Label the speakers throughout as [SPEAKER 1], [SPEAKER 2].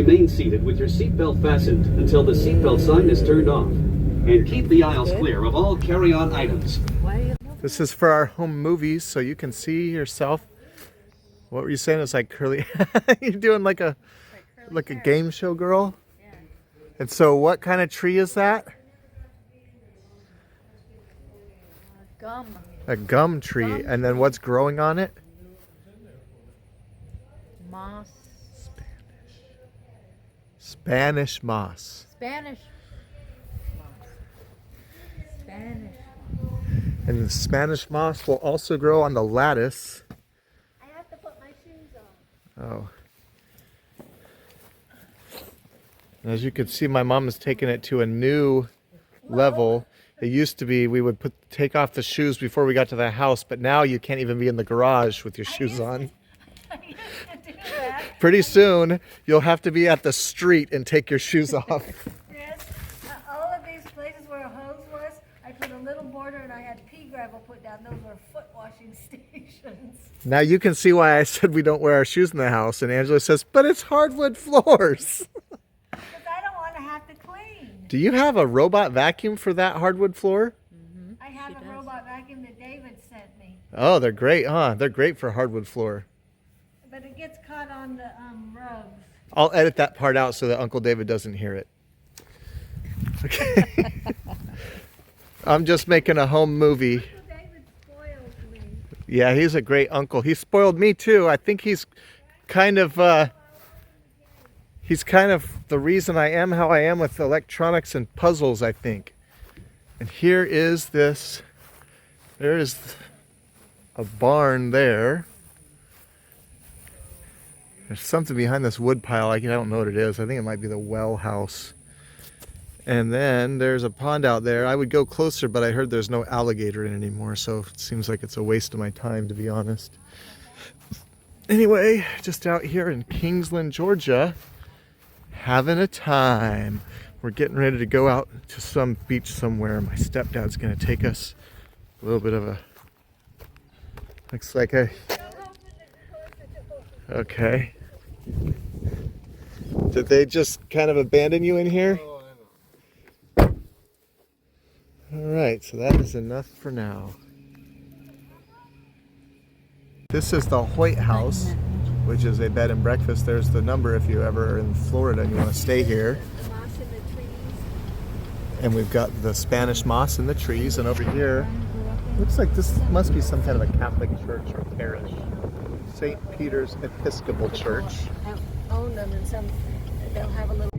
[SPEAKER 1] remain seated with your seatbelt fastened until the seatbelt sign is turned off. And keep the aisles clear of all carry-on items.
[SPEAKER 2] This is for our home movies, so you can see yourself. What were you saying? It's like curly. You're doing like a game show girl.
[SPEAKER 3] Yeah.
[SPEAKER 2] And so, what kind of tree is that?
[SPEAKER 3] Gum.
[SPEAKER 2] A gum tree.
[SPEAKER 3] Gum
[SPEAKER 2] And then what's growing on it?
[SPEAKER 3] Moss.
[SPEAKER 2] Spanish moss.
[SPEAKER 3] Spanish. Moss. Spanish.
[SPEAKER 2] And the Spanish moss will also grow on the lattice.
[SPEAKER 3] I have to put my shoes on.
[SPEAKER 2] Oh. And as you can see, my mom has taken it to a new level. It used to be we would take off the shoes before we got to the house, but now you can't even be in the garage with your shoes on.
[SPEAKER 3] I used to do that.
[SPEAKER 2] Pretty soon, you'll have to be at the street and take your shoes off.
[SPEAKER 3] Yes. All of these places where a hose was, I put a little border and I had pea gravel put down. Those were foot washing stations.
[SPEAKER 2] Now you can see why I said we don't wear our shoes in the house. And Angela says, but it's hardwood floors.
[SPEAKER 3] Because I don't want to have to clean.
[SPEAKER 2] Do you have a robot vacuum for that hardwood floor?
[SPEAKER 3] Mm-hmm. I have a robot vacuum that David sent me.
[SPEAKER 2] Oh, they're great, huh? They're great for hardwood floor.
[SPEAKER 3] But it gets caught on the rugs.
[SPEAKER 2] I'll edit that part out so that Uncle David doesn't hear it. Okay. I'm just making a home movie.
[SPEAKER 3] Uncle David spoils me.
[SPEAKER 2] Yeah, he's a great uncle. He spoiled me too. I think he's kind of the reason I am how I am with electronics and puzzles, I think. And here is this. There is a barn there. There's something behind this wood pile. I don't know what it is. I think it might be the well house. And then there's a pond out there. I would go closer, but I heard there's no alligator in it anymore, so it seems like it's a waste of my time, to be honest. Anyway, just out here in Kingsland, Georgia, having a time. We're getting ready to go out to some beach somewhere. My stepdad's going to take us. A little bit of a... Looks like a... Okay. Did they just kind of abandon you in here? Alright, so that is enough for now. This is the Hoyt House, which is a bed and breakfast. There's the number if you ever are in Florida and you want to stay here.
[SPEAKER 3] The moss in the trees.
[SPEAKER 2] And we've got the Spanish moss in the trees, and over here, looks like this must be some kind of a Catholic church or parish. St. Peter's Episcopal Church.
[SPEAKER 3] I own them, and some they'll have a little.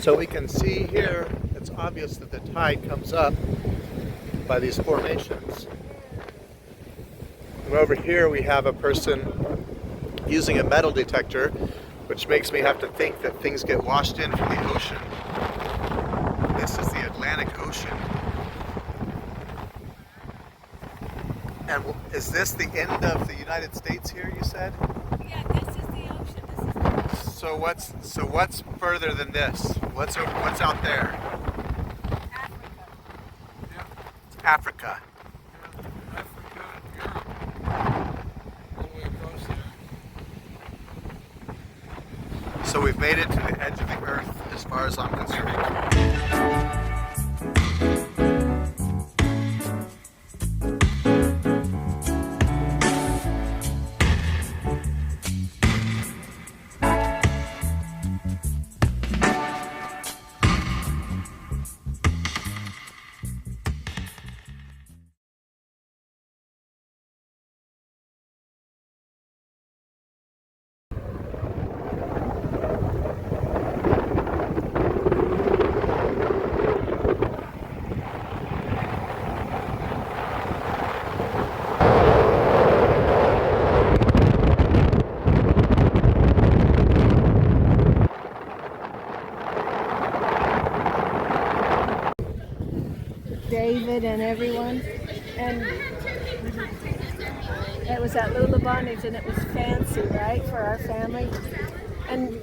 [SPEAKER 2] So we can see here, it's obvious that the tide comes up by these formations. And over here we have a person using a metal detector, which makes me have to think that things get washed in from the ocean. This is the Atlantic Ocean. And is this the end of the United States here, you said?
[SPEAKER 3] Yeah, this is the ocean. This is the ocean.
[SPEAKER 2] So what's further than this? What's out there?
[SPEAKER 3] Africa.
[SPEAKER 2] Africa. So we've made it to the edge of the earth as far as I'm concerned.
[SPEAKER 3] David and everyone. And it was at Lula Bonnie's, and it was fancy, right, for our family. And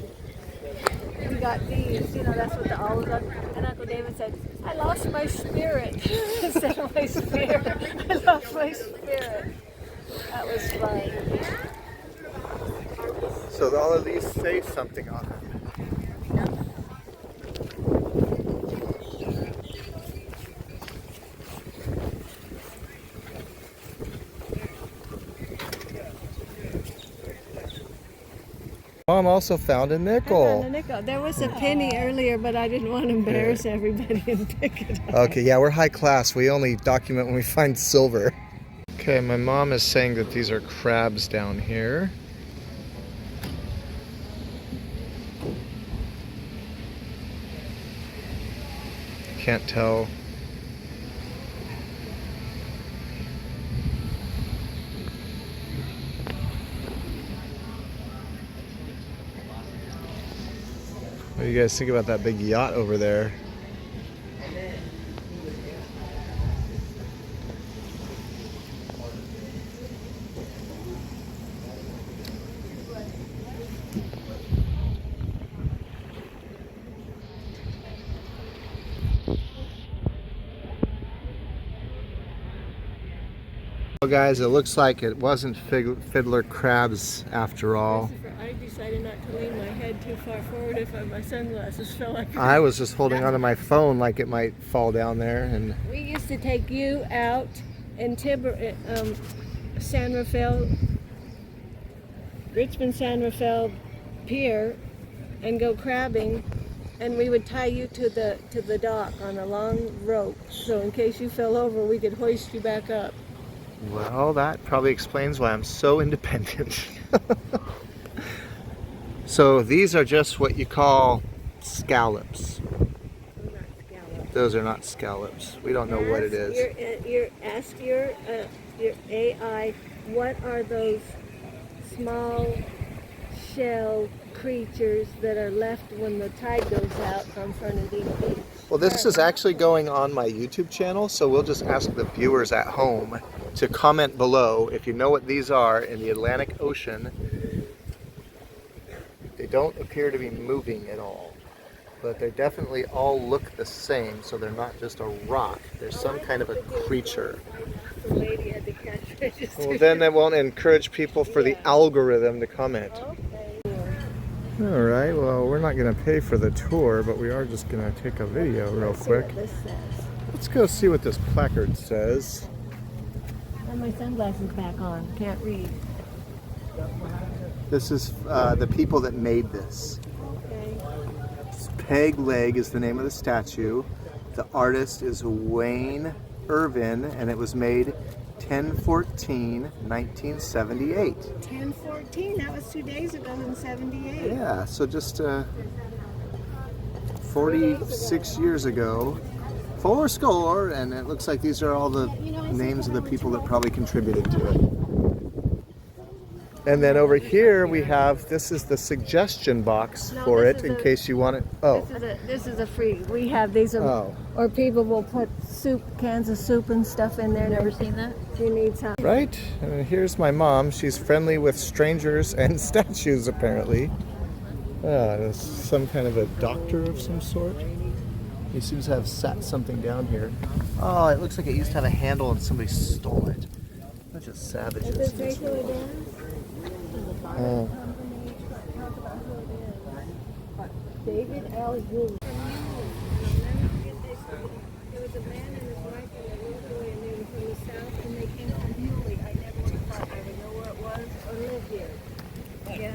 [SPEAKER 3] we got these, you know, that's what the olives are. And Uncle David said, I lost my spirit. Instead of my spirit, I lost my spirit. That was fun.
[SPEAKER 2] So all of these say something on them. Mom also found a nickel.
[SPEAKER 3] I found a nickel. There was a penny earlier, but I didn't want to embarrass everybody and pick it up.
[SPEAKER 2] Okay, yeah, we're high class. We only document when we find silver. Okay, my mom is saying that these are crabs down here. Can't tell. What do you guys think about that big yacht over there? Well guys, it looks like it wasn't fiddler crabs after all.
[SPEAKER 3] I decided not to lean my head too far forward if my sunglasses fell out.
[SPEAKER 2] I was just holding onto my phone like it might fall down there. And
[SPEAKER 3] We used to take you out in San Rafael, Richmond San Rafael Pier, and go crabbing, and we would tie you to the dock on a long rope, so in case you fell over, we could hoist you back up.
[SPEAKER 2] well, that probably explains why I'm so independent. So these are just what you call scallops. Those are not scallops. We don't know what it is.
[SPEAKER 3] Ask your AI, what are those small shell creatures that are left when the tide goes out on Fernandina Beach?
[SPEAKER 2] Well, this is actually going on my YouTube channel, so we'll just ask the viewers at home to comment below if you know what these are in the Atlantic Ocean. They don't appear to be moving at all, but they definitely all look the same, so they're not just a rock. They're some kind of a creature.
[SPEAKER 3] The lady had to catch register.
[SPEAKER 2] Well, then that won't encourage people for the algorithm to comment.
[SPEAKER 3] Okay.
[SPEAKER 2] All right, well, we're not going to pay for the tour, but we are just going to take a video real
[SPEAKER 3] Let's see
[SPEAKER 2] quick.
[SPEAKER 3] what this says.
[SPEAKER 2] Let's go see what this placard says.
[SPEAKER 3] I have my sunglasses back on. Can't read.
[SPEAKER 2] This is the people that made this.
[SPEAKER 3] Okay.
[SPEAKER 2] Peg Leg is the name of the statue. The artist is Wayne Irvin, and it was made 10/14/1978.
[SPEAKER 3] 10/14. That was 2 days ago in 78.
[SPEAKER 2] Yeah, so just 46 years ago. Fourscore, and it looks like these are all the names of the people that probably contributed to it. And then over here we have, this is the suggestion box
[SPEAKER 3] No,
[SPEAKER 2] for
[SPEAKER 3] this
[SPEAKER 2] it
[SPEAKER 3] is
[SPEAKER 2] in
[SPEAKER 3] a-
[SPEAKER 2] case you want it. Oh,
[SPEAKER 3] This is a free. We have these,
[SPEAKER 2] Oh.
[SPEAKER 3] or people will put soup, cans of soup and stuff in there.
[SPEAKER 4] Never seen that?
[SPEAKER 3] You need some.
[SPEAKER 2] right. And here's my mom. She's friendly with strangers and statues, apparently. There's some kind of a doctor of some sort. He seems to have sat something down here. Oh, it looks like it used to have a handle and somebody stole it. Bunch of savages.
[SPEAKER 3] Does it say who it is?
[SPEAKER 2] Oh.
[SPEAKER 3] David L. Gould. There was a man and his wife and a little boy, and they were from the south, and they came from Hewley. I never would have thought I would know where it was or live here. Yeah.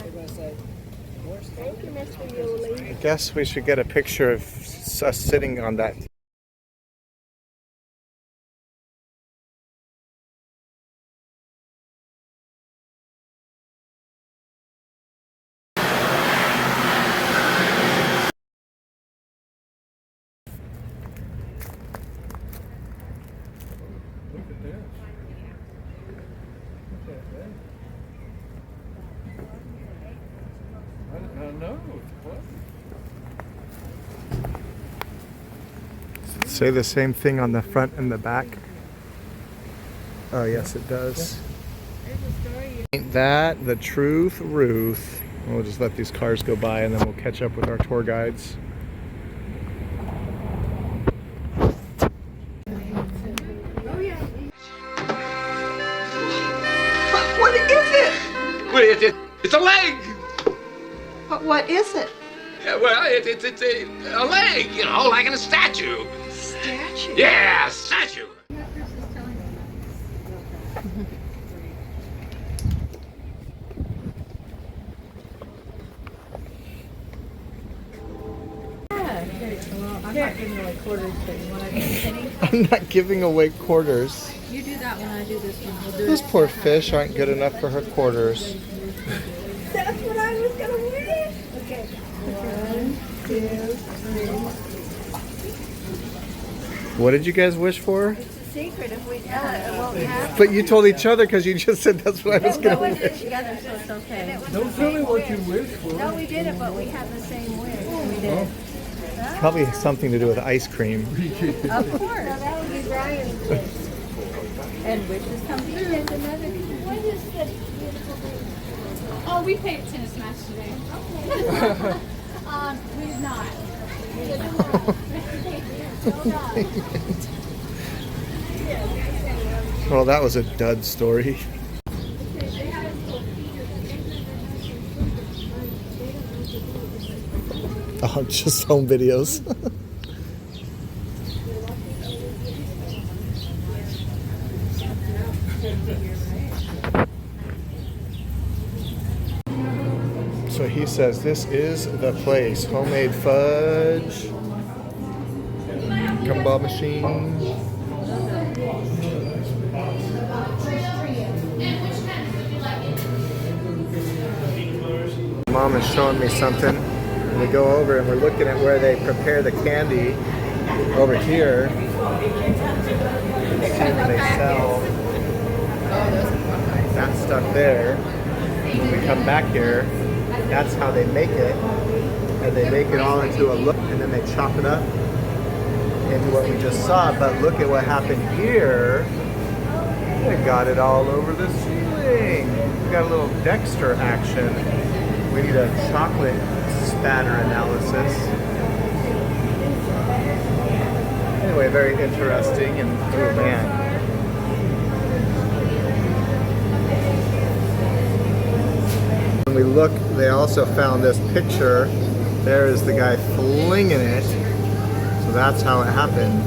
[SPEAKER 3] Thank you, Mr. Hewley.
[SPEAKER 2] I guess we should get a picture of us sitting on that. Say the same thing on the front and the back. Oh, yes, it does. Ain't that the truth, Ruth? We'll just let these cars go by and then we'll catch up with our tour guides.
[SPEAKER 4] What is it?
[SPEAKER 5] Well, it's a leg.
[SPEAKER 4] But what is it?
[SPEAKER 5] Yeah, well, it's a leg, you know, like in a statue.
[SPEAKER 4] Statue?
[SPEAKER 5] Yeah, a statue.
[SPEAKER 3] I'm not giving away quarters, but you want to do pennies?
[SPEAKER 2] I'm not giving away quarters.
[SPEAKER 3] You do that one, I do this one. We'll do
[SPEAKER 2] Those
[SPEAKER 3] it.
[SPEAKER 2] poor fish aren't good enough for her quarters.
[SPEAKER 3] That's what I was going to win. Okay. 1, 2, 3.
[SPEAKER 2] What did you guys wish for?
[SPEAKER 3] It's a secret. If we tell it, it won't happen.
[SPEAKER 2] But you told each other because you just said that's what I was going to
[SPEAKER 3] No, we did it
[SPEAKER 2] wish.
[SPEAKER 3] together, so it's okay.
[SPEAKER 6] Don't tell me what you wish for.
[SPEAKER 3] No, we did it, but we had the same wish. We did.
[SPEAKER 2] Probably something to do with ice cream.
[SPEAKER 3] Of course. No, that would be Brian's wish. And wishes come true. There's another. What is the beautiful thing?
[SPEAKER 7] Oh, we played a tennis match today. We did not.
[SPEAKER 2] Well, that was a dud story. Oh, just home videos. So he says this is the place. Homemade fudge, gumball machine. Mom is showing me something. We go over and we're looking at where they prepare the candy over here. You see where they sell that stuff there. When we come back here, that's how they make it. And they make it all into a look, and then they chop it up into what we just saw. But look at what happened here. They got it all over the ceiling. We got a little Dexter action. We need a chocolate spatter analysis. Anyway, very interesting, and oh man. When we look, they also found this picture. There is the guy flinging it. So that's how it happened.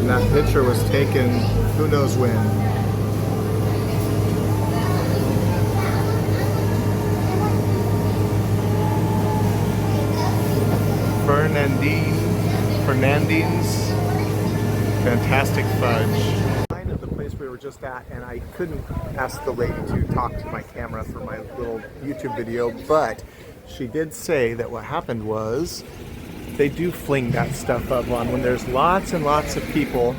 [SPEAKER 2] And that picture was taken who knows when. Fernandine's Fantastic Fudge. Line of the place we were just at, and I couldn't ask the lady to talk to my camera for my little YouTube video, but she did say that what happened was they do fling that stuff up on when there's lots and lots of people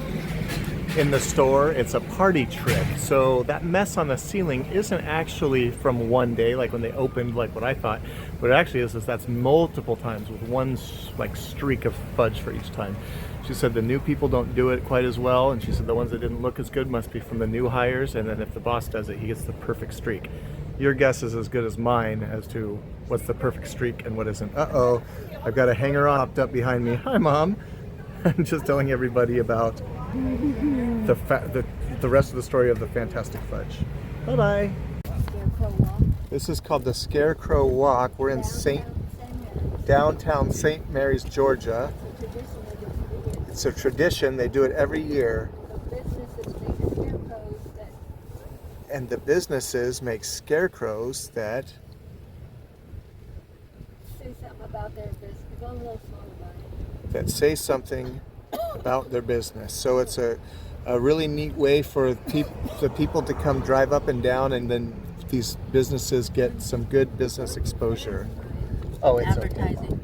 [SPEAKER 2] in the store. It's a party trick. So that mess on the ceiling isn't actually from one day, like when they opened, like what I thought. What it actually is that's multiple times with one like streak of fudge for each time. She said the new people don't do it quite as well, and she said the ones that didn't look as good must be from the new hires, and then if the boss does it, he gets the perfect streak. Your guess is as good as mine as to what's the perfect streak and what isn't. Uh-oh, I've got a hanger on popped up behind me. Hi, Mom. I'm just telling everybody about the rest of the story of the Fantastic Fudge. Bye-bye. This is called the Scarecrow Walk. We're in downtown St. Mary's, Georgia. It's a tradition. They do it every year. And the businesses make scarecrows that
[SPEAKER 3] Say something about their business. Go a little slow about it.
[SPEAKER 2] that say something about their business. So it's a really neat way for the people to come drive up and down, and then these businesses get some good business exposure. Oh, it's
[SPEAKER 3] Advertising.
[SPEAKER 2] okay.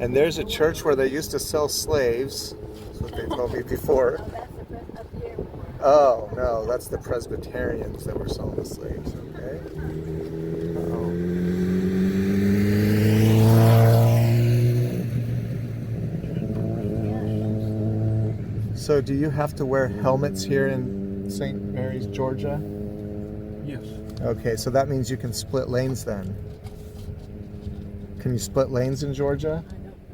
[SPEAKER 2] And there's a church where they used to sell slaves. That's what they told me before. Oh, no, that's the Presbyterians that were selling the slaves, okay? So do you have to wear helmets here in St. Mary's, Georgia?
[SPEAKER 6] Yes.
[SPEAKER 2] Okay, so that means you can split lanes then. Can you split lanes in Georgia?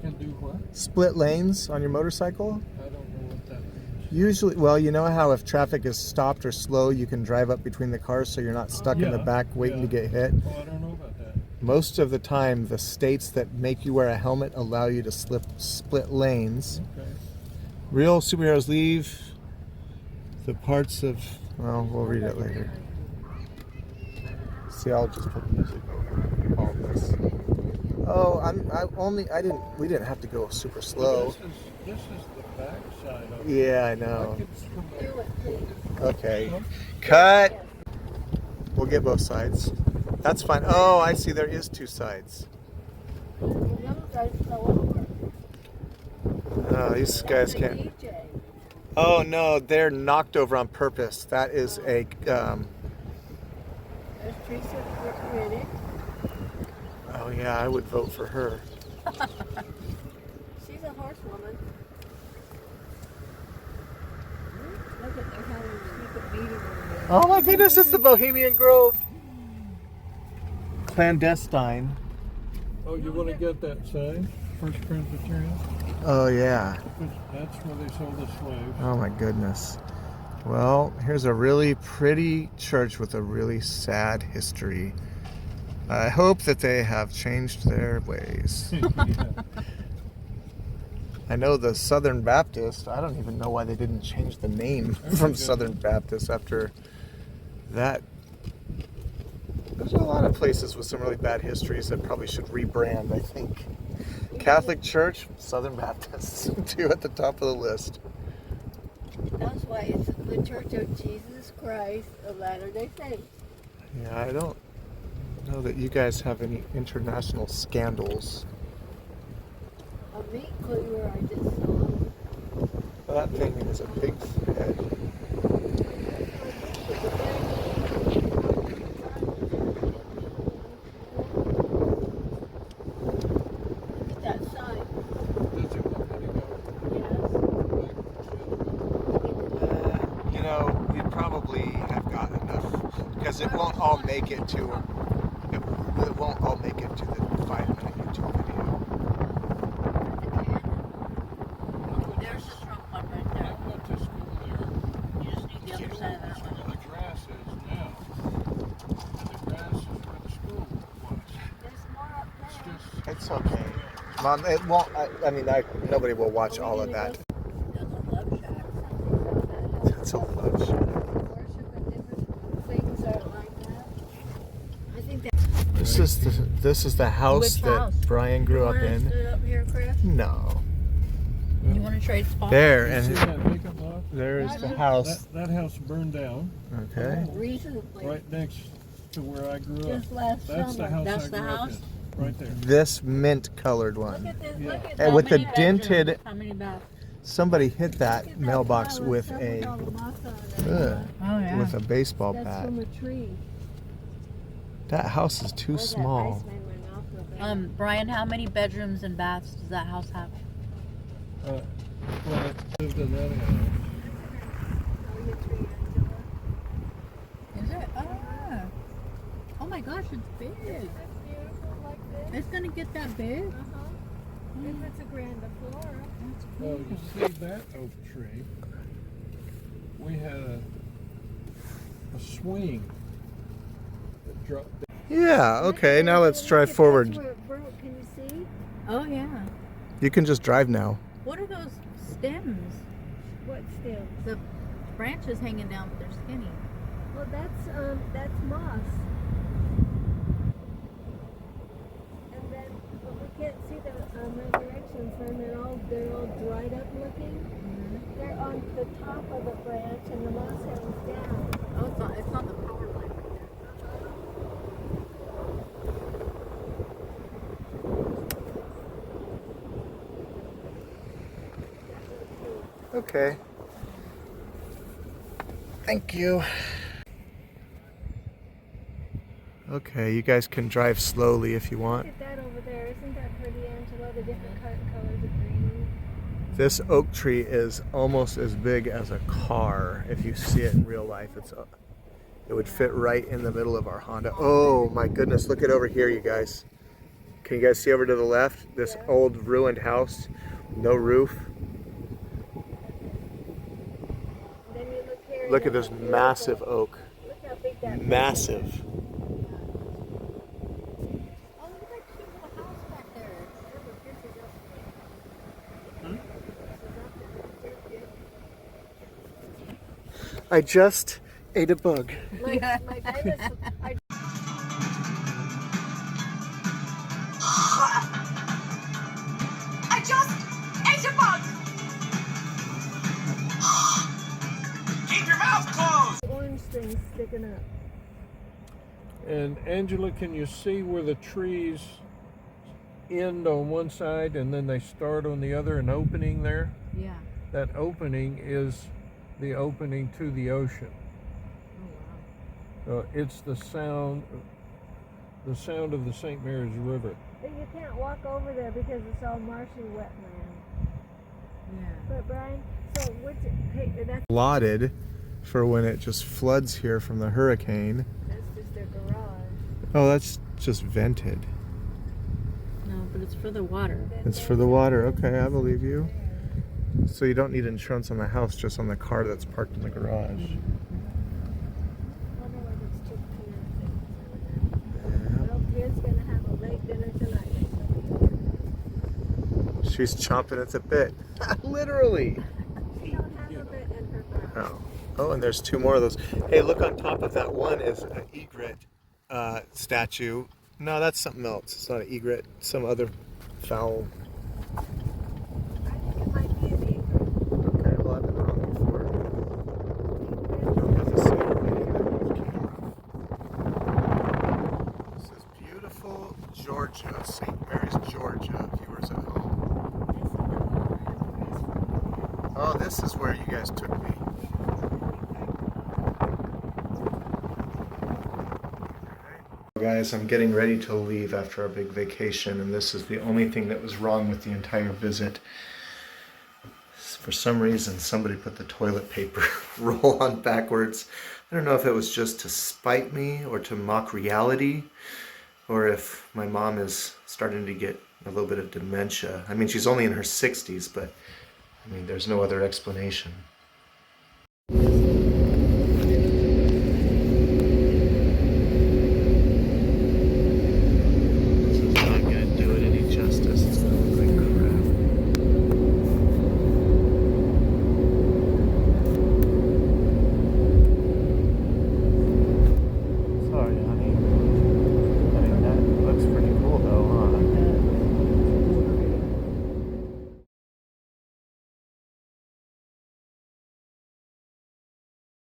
[SPEAKER 6] Can do what?
[SPEAKER 2] Split lanes on your motorcycle?
[SPEAKER 6] I don't know what that means.
[SPEAKER 2] Usually, well, you know how if traffic is stopped or slow, you can drive up between the cars so you're not stuck in the
[SPEAKER 6] Yeah,
[SPEAKER 2] back waiting to get hit?
[SPEAKER 6] Oh, I don't know about that.
[SPEAKER 2] Most of the time, the states that make you wear a helmet allow you to split lanes.
[SPEAKER 6] Okay.
[SPEAKER 2] Real superheroes leave the parts of, well, we'll read it later. See, I'll just put music over all this. Oh, we didn't have to go super slow.
[SPEAKER 6] This is the back side of it.
[SPEAKER 2] Yeah, I know.
[SPEAKER 3] Do it, please.
[SPEAKER 2] Okay. Cut! We'll get both sides. That's fine. Oh, I see there is two sides.
[SPEAKER 3] The other guys fell over.
[SPEAKER 2] Oh, these guys
[SPEAKER 3] The
[SPEAKER 2] can't.
[SPEAKER 3] DJ.
[SPEAKER 2] Oh no, they're knocked over on purpose. That is a,
[SPEAKER 3] There's Teresa Riddick.
[SPEAKER 2] oh yeah, I would vote for her.
[SPEAKER 3] She's a horsewoman. Look at they're having a secret meeting over there.
[SPEAKER 2] Oh my goodness, it's the Bohemian Grove. Clandestine.
[SPEAKER 6] Oh, you want to get that sign? First Presbyterian?
[SPEAKER 2] Oh yeah.
[SPEAKER 6] That's where they sold the slaves.
[SPEAKER 2] Oh my goodness. Well, here's a really pretty church with a really sad history. I hope that they have changed their ways. I know the Southern Baptist, I don't even know why they didn't change the name from Southern Baptist after that. There's a lot of places with some really bad histories that probably should rebrand, I think. Catholic Church, Southern Baptist, two at the top of the list.
[SPEAKER 3] That's why it's the Church of Jesus Christ of Latter-day Saints.
[SPEAKER 2] Yeah, I don't know that you guys have any international scandals.
[SPEAKER 3] A meat cleaver I just saw.
[SPEAKER 2] That thing is a big head.
[SPEAKER 3] Look at that sign.
[SPEAKER 6] Does it want me to go?
[SPEAKER 3] Yes.
[SPEAKER 2] You know, we probably have got enough because it won't all make it to it won't all make it to the 5-minute YouTube video.
[SPEAKER 3] There's a strong one right
[SPEAKER 6] I
[SPEAKER 3] there.
[SPEAKER 6] went to school there.
[SPEAKER 3] You just need the other side of that
[SPEAKER 6] That's
[SPEAKER 3] one.
[SPEAKER 6] where the grass is now. And the grass is where the school was.
[SPEAKER 3] There's more up
[SPEAKER 6] It's
[SPEAKER 3] there.
[SPEAKER 6] just
[SPEAKER 2] It's okay, Mom. It won't. I mean, nobody will watch all of that.
[SPEAKER 3] That's a love shack.
[SPEAKER 2] It's a love shot.
[SPEAKER 3] Worship and different things are like that. I think that.
[SPEAKER 2] This is the house
[SPEAKER 3] Which
[SPEAKER 2] that
[SPEAKER 3] house?
[SPEAKER 2] Brian grew up
[SPEAKER 3] You want to
[SPEAKER 2] in.
[SPEAKER 3] sit up here, Chris?
[SPEAKER 2] No,
[SPEAKER 3] You want to trade spots?
[SPEAKER 2] there
[SPEAKER 6] You see
[SPEAKER 2] and
[SPEAKER 6] that vacant lot?
[SPEAKER 2] there's the house.
[SPEAKER 6] That house burned down
[SPEAKER 2] Okay.
[SPEAKER 3] Recently.
[SPEAKER 6] right next to where I grew up.
[SPEAKER 3] Just last
[SPEAKER 6] That's the
[SPEAKER 3] summer.
[SPEAKER 6] house
[SPEAKER 3] That's
[SPEAKER 6] I
[SPEAKER 3] the
[SPEAKER 6] grew up
[SPEAKER 3] house?
[SPEAKER 6] in. Right there.
[SPEAKER 2] This mint colored
[SPEAKER 3] Look
[SPEAKER 2] one.
[SPEAKER 3] at this.
[SPEAKER 6] Yeah.
[SPEAKER 3] Look at
[SPEAKER 2] And
[SPEAKER 3] that.
[SPEAKER 2] with the
[SPEAKER 3] How many
[SPEAKER 2] dented-
[SPEAKER 3] bedrooms? How many bathrooms?
[SPEAKER 2] Somebody hit
[SPEAKER 3] Look at
[SPEAKER 2] that mailbox
[SPEAKER 3] pile of
[SPEAKER 2] with
[SPEAKER 3] stuff
[SPEAKER 2] a
[SPEAKER 3] all the moss on it.
[SPEAKER 2] ugh, with a baseball
[SPEAKER 3] That's
[SPEAKER 2] bat.
[SPEAKER 3] from a tree.
[SPEAKER 2] That house is too
[SPEAKER 3] Where's that
[SPEAKER 2] small.
[SPEAKER 3] ice made my mouth feel bad.
[SPEAKER 8] Brian, how many bedrooms and baths does that house have?
[SPEAKER 6] Well, I lived in that house.
[SPEAKER 3] Oh, your tree, Angela.
[SPEAKER 8] Is it? Oh my gosh, it's big.
[SPEAKER 3] Isn't it beautiful like this?
[SPEAKER 8] It's gonna get that big?
[SPEAKER 3] If it's a Granda Flora.
[SPEAKER 6] Well, you see that oak tree? We had a swing that dropped.
[SPEAKER 2] Yeah, okay, now let's drive forward.
[SPEAKER 3] That's where it broke. Can you see?
[SPEAKER 8] Oh yeah.
[SPEAKER 2] You can just drive now.
[SPEAKER 8] What are those stems?
[SPEAKER 3] What still?
[SPEAKER 8] The branches hanging down, but they're skinny.
[SPEAKER 3] Well, that's moss. And then, but we can't see the resurrection fern. They're all dried up looking. They're on the top of the branch, and the moss hangs down.
[SPEAKER 8] Oh, it's on the power line right
[SPEAKER 2] Okay. Thank you. Okay, you guys can drive slowly if you
[SPEAKER 3] Look
[SPEAKER 2] want.
[SPEAKER 3] at that over there. Isn't that pretty, Angela? The different colors of green.
[SPEAKER 2] This oak tree is almost as big as a car. If you see it in real life, it would fit right in the middle of our Honda. Oh my goodness, look at over here, you guys. Can you guys see over to the left? This old ruined house, no roof.
[SPEAKER 3] Then you look here.
[SPEAKER 2] Look at this massive oak.
[SPEAKER 3] Look how big that
[SPEAKER 2] Massive.
[SPEAKER 8] Oh, look at that cute little house back there.
[SPEAKER 2] I just ate a bug.
[SPEAKER 3] My Davis,
[SPEAKER 4] I just ate a bug.
[SPEAKER 5] Keep your mouth closed!
[SPEAKER 3] orange things sticking up.
[SPEAKER 6] And Angela, can you see where the trees end on one side and then they start on the other, an opening there?
[SPEAKER 8] Yeah.
[SPEAKER 6] That opening is the opening to the ocean.
[SPEAKER 8] Oh, wow.
[SPEAKER 6] It's the sound of the St. Mary's River.
[SPEAKER 3] But you can't walk over there because it's all marshy wetland.
[SPEAKER 8] Yeah.
[SPEAKER 3] But Brian, so that's
[SPEAKER 2] Allotted for when it just floods here from the hurricane.
[SPEAKER 3] just their garage.
[SPEAKER 2] Oh, that's just vented.
[SPEAKER 8] No, but it's for the water.
[SPEAKER 2] It's for the water. Okay, I believe you. So you don't need insurance on the house, just on the car that's parked in the garage.
[SPEAKER 3] Otherwise it's too clear. Well, Pierre's gonna have a late dinner tonight.
[SPEAKER 2] She's chomping at the bit. Literally.
[SPEAKER 3] She don't have a bit in her mouth.
[SPEAKER 2] Oh. Oh, and there's two more of those. Hey, look on top of that one is an egret statue. No, that's something else. It's not an egret. Some other fowl.
[SPEAKER 3] I think it might be an egret.
[SPEAKER 2] Okay, well, I've been wrong before. I don't have the same meaning. This is beautiful Georgia, St. Mary's, Georgia, viewers at home. Oh, this is where you guys took me. Guys, I'm getting ready to leave after our big vacation, and this is the only thing that was wrong with the entire visit. For some reason, somebody put the toilet paper roll on backwards. I don't know if it was just to spite me or to mock reality, or if my mom is starting to get a little bit of dementia. I mean, she's only in her 60s, but I mean, there's no other explanation.